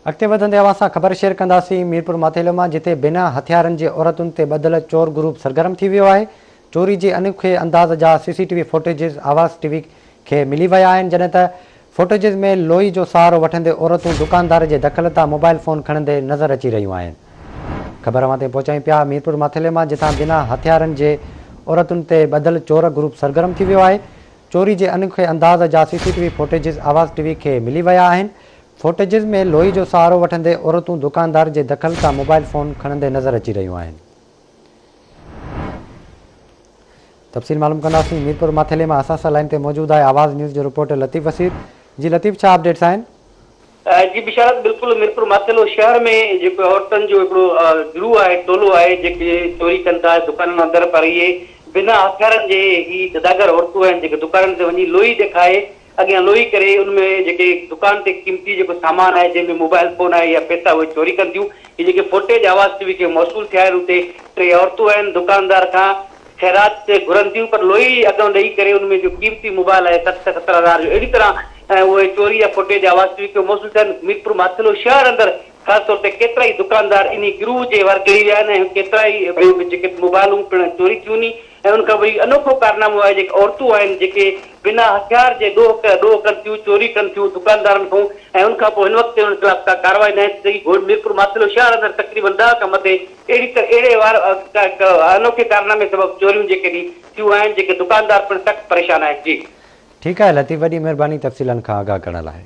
अॻिते वधंदे असां ख़बर शेयर कंदासीं मीरपुर माथेलो मां, जिते बिना हथियारनि जे औरतुनि ते ॿधल चोर ग्रुप सरगर्म थी वियो आहे। चोरी जे अनोखे अंदाज़ जा CCTV फुटेजिस आवाज़ TV खे मिली विया आहिनि, जॾहिं त फुटेजिस में लोई जो सहारो वठंदे औरतूं दुकानदार जे दख़ल तां मोबाइल फ़ोन खणंदे नज़र अची रहियूं आहिनि। ख़बर अवां ते पहुचायूं पिया मीरपुर माथेले मां, जितां बिना हथियारनि जे औरतुनि ते ॿधल चोर ग्रुप सरगर्म थी वियो आहे। चोरी जे अनोखे अंदाज़ जा CCTV फुटेजिस आवाज़ TV खे मिली विया आहिनि। फुटेजिस में लोई जो सहारो वठंदे औरतूं दुकानदार जे दख़ल तां मोबाइल फ़ोन खणंदे नज़र अची रहियूं आहिनि। तफ़सील मालूम कंदासीं मीरपुर माथेले मां। असां सां लाइन ते मौजूदु आहे आवाज़ न्यूज़ जो रिपोर्टर लतीफ़ वसीर। जी लतीफ़, छा अपडेट्स आहिनि? जी बिशारत, बिल्कुल मीरपुर माथेलो शहर में जो औरतन जो गिरूह है, टोलो है, चोरी कन था दुकान अंदर, पर ये बिना हथियारन जे ही सदागर औरतूं हैं दुकान से वही लोई दिखाए अगे लोई करे उनमें दुकान से कीमती जो सामान है, जैमें मोबाइल फोन है या पैसा वो चोरी कर दियूं। ये फुटेज आवाज़ TV के मौसूल थे उते टे औरतूं हैं दुकानदार का खैरात से घुरन थियूं, पर लोई अगों ॾेई करे उनमें जो कीमती मोबाइल है 70-70 हज़ार जो अड़ी तरह वो चोरी या फुटेज आवाज़ TV के मौसूल थे मीरपुर माथेलो शहर अंदर। खास तौर पे केतरा ही दुकानदार इन गिरूह जे वर गिरी विया आहिनि, केतरा ही मोबाइलूं पिण चोरी थियूं नी। उनका वही अनोखो कारनामो है औरतूं आहिनि बिना हथियार जे डोह कनि थियूं, चोरी कनि थियूं दुकानदारनि खां, उनखां पोइ हिन वक़्तु उन खिलाफ़ का कार्रवाई न थी। मीरपुर माथेलो शहर अंदर तक़रीबन 10 खां मथे अहिड़े अनोखे कारनामे सबबु चोरियूं थियूं आहिनि, दुकानदार पिण सख़्तु परेशान आहिनि। जी ठीकु आहे लतीफ़, वॾी महिरबानी तफ़सीलनि खां आगाह करण लाइ।